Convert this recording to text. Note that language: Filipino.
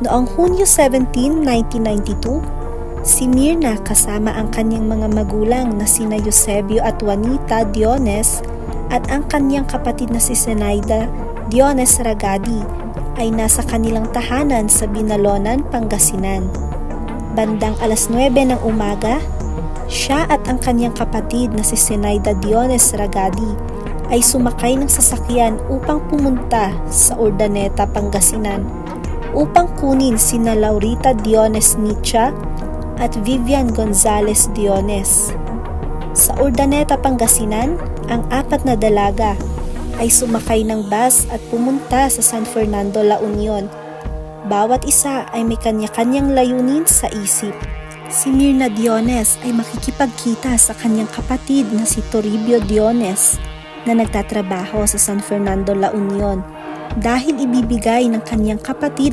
Noong Hunyo 17, 1992, si Mirna kasama ang kanyang mga magulang na sina Eusebio at Juanita Diones at ang kanyang kapatid na si Zenaida Diones Ragadi ay nasa kanilang tahanan sa Binalonan, Pangasinan. Bandang alas 9 ng umaga, siya at ang kanyang kapatid na si Zenaida Diones Ragadi ay sumakay ng sasakyan upang pumunta sa Urdaneta, Pangasinan upang kunin sina Laurita Diones Nicha at Vivian Gonzales Diones. Sa Urdaneta, Pangasinan, ang 4 na dalaga ay sumakay ng bus at pumunta sa San Fernando, La Union. Bawat isa ay may kanya-kanyang layunin sa isip. Si Mirna Diones ay makikipagkita sa kanyang kapatid na si Toribio Diones na nagtatrabaho sa San Fernando, La Union dahil ibibigay ng kanyang kapatid